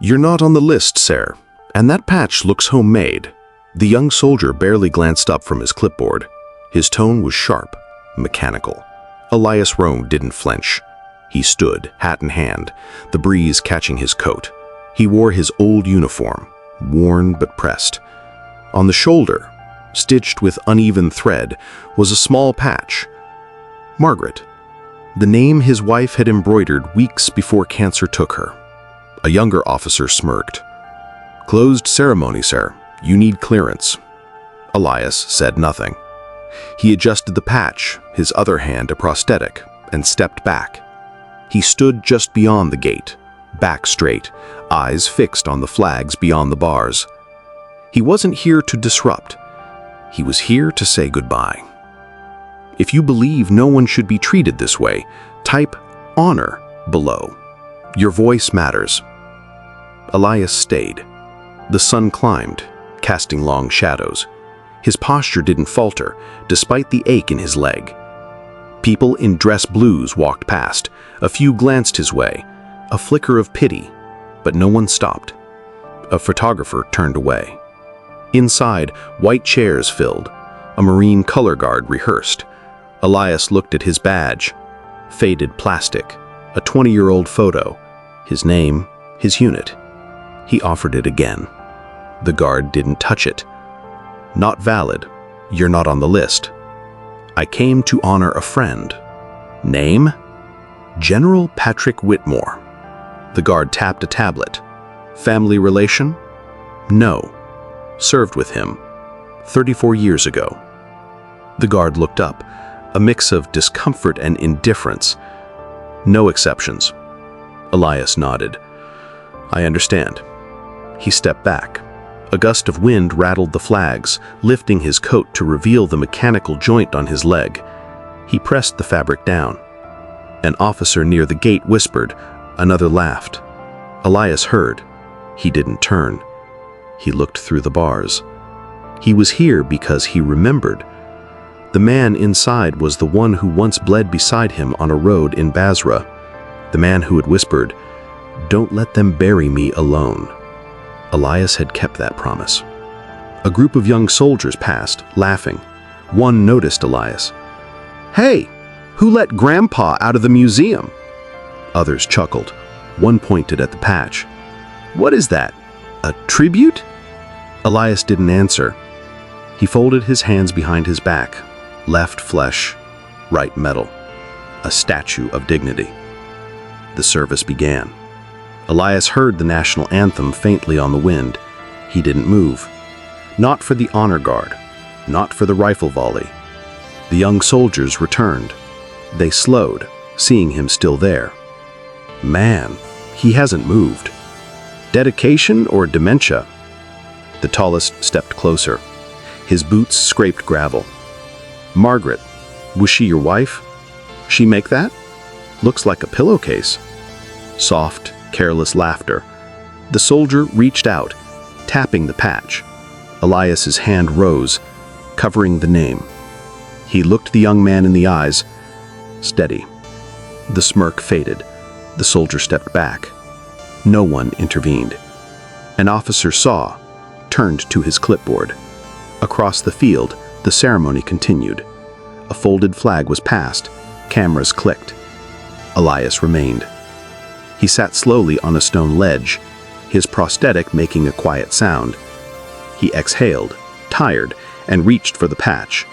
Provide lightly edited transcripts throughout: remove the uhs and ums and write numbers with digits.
"You're not on the list, sir, and that patch looks homemade." The young soldier barely glanced up from his clipboard. His tone was sharp, mechanical. Elias Row didn't flinch. He stood, hat in hand, the breeze catching his coat. He wore his old uniform, worn but pressed. On the shoulder, stitched with uneven thread, was a small patch. Margaret, the name his wife had embroidered weeks before cancer took her. A younger officer smirked. "Closed ceremony, sir. You need clearance." Elias said nothing. He adjusted the patch, his other hand a prosthetic, and stepped back. He stood just beyond the gate, back straight, eyes fixed on the flags beyond the bars. He wasn't here to disrupt. He was here to say goodbye. If you believe no one should be treated this way, type "honor" below. Your voice matters. Elias stayed. The sun climbed, casting long shadows. His posture didn't falter, despite the ache in his leg. People in dress blues walked past. A few glanced his way, a flicker of pity, but no one stopped. A photographer turned away. Inside, white chairs filled. A Marine color guard rehearsed. Elias looked at his badge. Faded plastic. A 20-year-old photo. His name, his unit. He offered it again. The guard didn't touch it. "Not valid. You're not on the list." "I came to honor a friend." "Name?" "General Patrick Whitmore." The guard tapped a tablet. "Family relation?" "No. Served with him 34 years ago." The guard looked up, a mix of discomfort and indifference. "No exceptions." Elias nodded. "I understand." He stepped back. A gust of wind rattled the flags, lifting his coat to reveal the mechanical joint on his leg. He pressed the fabric down. An officer near the gate whispered. Another laughed. Elias heard. He didn't turn. He looked through the bars. He was here because he remembered. The man inside was the one who once bled beside him on a road in Bazra. The man who had whispered, "Don't let them bury me alone." Elias had kept that promise. A group of young soldiers passed, laughing. One noticed Elias. "Hey, who let Grandpa out of the museum?" Others chuckled. One pointed at the patch. "What is that? A tribute?" Elias didn't answer. He folded his hands behind his back. Left flesh, right metal. A statue of dignity. The service began. Elias heard the national anthem faintly on the wind. He didn't move. Not for the honor guard, not for the rifle volley. The young soldiers returned. They slowed, seeing him still there. Man, he hasn't moved. Dedication or dementia? The tallest stepped closer. His boots scraped gravel. "Margaret, was she your wife? She make that? Looks like a pillowcase." Soft, careless laughter. The soldier reached out, tapping the patch. Elias's hand rose, covering the name. He looked the young man in the eyes. Steady. The smirk faded. The soldier stepped back. No one intervened. An officer saw, turned to his clipboard. Across the field, the ceremony continued. A folded flag was passed. Cameras clicked. Elias remained. He sat slowly on a stone ledge, his prosthetic making a quiet sound. He exhaled, tired, and reached for the patch.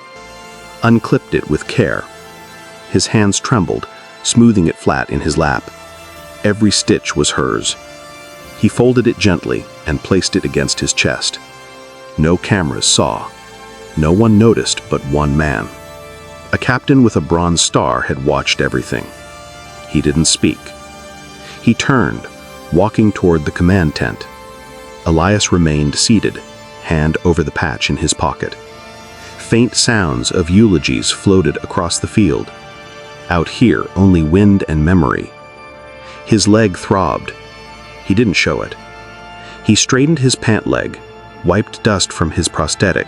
Unclipped it with care. His hands trembled, smoothing it flat in his lap. Every stitch was hers. He folded it gently and placed it against his chest. No cameras saw. No one noticed but one man. A captain with a bronze star had watched everything. He didn't speak. He turned, walking toward the command tent. Elias remained seated, hand over the patch in his pocket. Faint sounds of eulogies floated across the field. Out here, only wind and memory. His leg throbbed. He didn't show it. He straightened his pant leg, wiped dust from his prosthetic.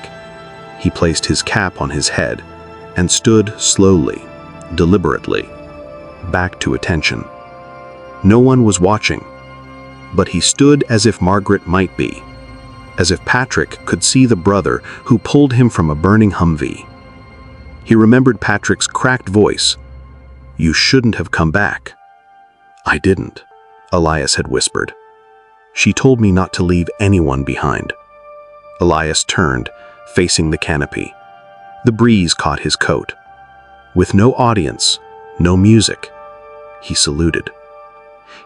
He placed his cap on his head and stood slowly, deliberately, back to attention. No one was watching. but he stood as if Margaret might be, as if Patrick could see the brother who pulled him from a burning Humvee. He remembered Patrick's cracked voice. "You shouldn't have come back." "I didn't," Elias had whispered. "She told me not to leave anyone behind." Elias turned, facing the canopy. The breeze caught his coat. With no audience, no music, he saluted.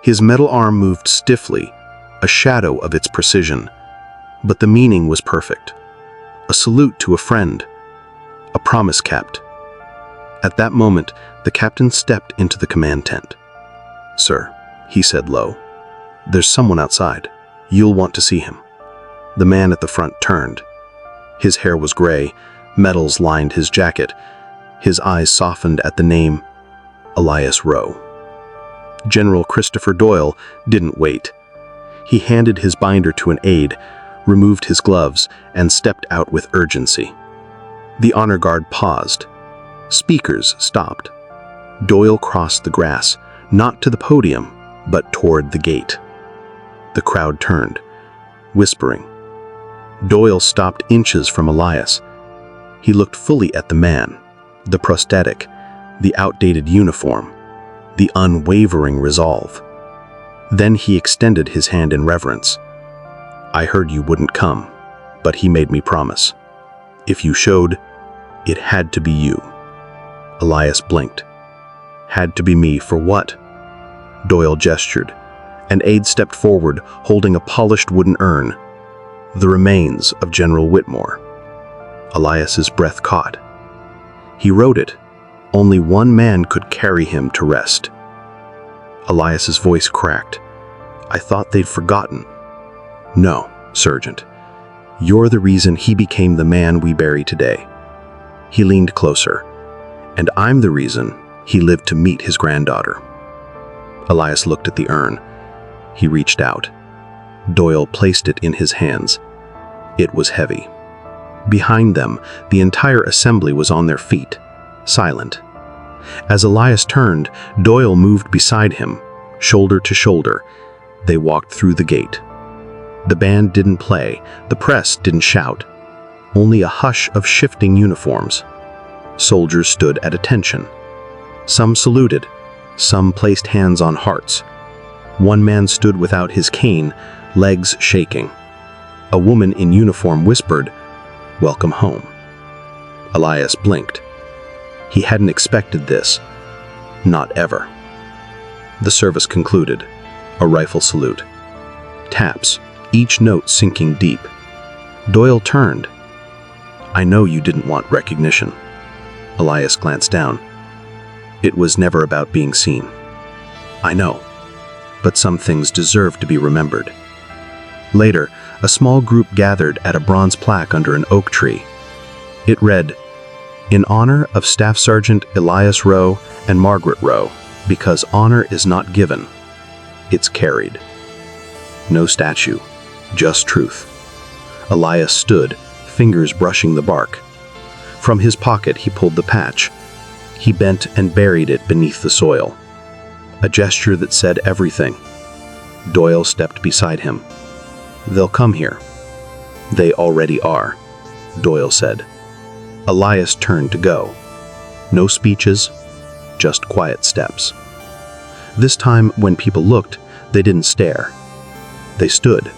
His metal arm moved stiffly, a shadow of its precision, but the meaning was perfect. A salute to a friend, a promise kept. At that moment, the captain stepped into the command tent. "Sir," he said low, "there's someone outside. You'll want to see him." The man at the front turned. His hair was gray, metals lined his jacket. His eyes softened at the name, Elias Row. General Christopher Doyle didn't wait. He handed his binder to an aide, removed his gloves, and stepped out with urgency. The honor guard paused. Speakers stopped. Doyle crossed the grass, not to the podium, but toward the gate. The crowd turned, whispering. Doyle stopped inches from Elias. He looked fully at the man, the prosthetic, the outdated uniform, the unwavering resolve. Then he extended his hand in reverence. "I heard you wouldn't come, but he made me promise. If you showed, it had to be you." Elias blinked. "Had to be me for what?" Doyle gestured. An aide stepped forward, holding a polished wooden urn, the remains of General Whitmore. Elias's breath caught. He wrote it. Only one man could carry him to rest. Elias's voice cracked. "I thought they'd forgotten." "No, Sergeant. You're the reason he became the man we bury today." He leaned closer. "And I'm the reason he lived to meet his granddaughter." Elias looked at the urn. He reached out. Doyle placed it in his hands. It was heavy. Behind them, the entire assembly was on their feet, silent. As Elias turned, Doyle moved beside him, shoulder to shoulder. They walked through the gate. The band didn't play, the press didn't shout. Only a hush of shifting uniforms. Soldiers stood at attention. Some saluted, some placed hands on hearts. One man stood without his cane, legs shaking. A woman in uniform whispered, "Welcome home." Elias blinked. He hadn't expected this. Not ever. The service concluded. A rifle salute. Taps, each note sinking deep. Doyle turned. "I know you didn't want recognition." Elias glanced down. "It was never about being seen." "I know, but some things deserve to be remembered." Later, a small group gathered at a bronze plaque under an oak tree. It read, "In honor of Staff Sergeant Elias Row and Margaret Row, because honor is not given, it's carried." No statue, just truth. Elias stood, fingers brushing the bark. From his pocket he pulled the patch. He bent and buried it beneath the soil. A gesture that said everything. Doyle stepped beside him. "They'll come here." "They already are," Doyle said. Elias turned to go. No speeches, just quiet steps. This time, when people looked, they didn't stare. They stood.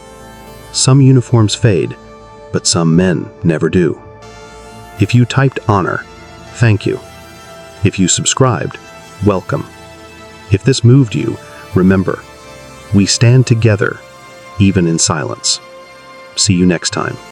Some uniforms fade, but some men never do. If you typed honor, thank you. If you subscribed, welcome. If this moved you, remember, we stand together, even in silence. See you next time.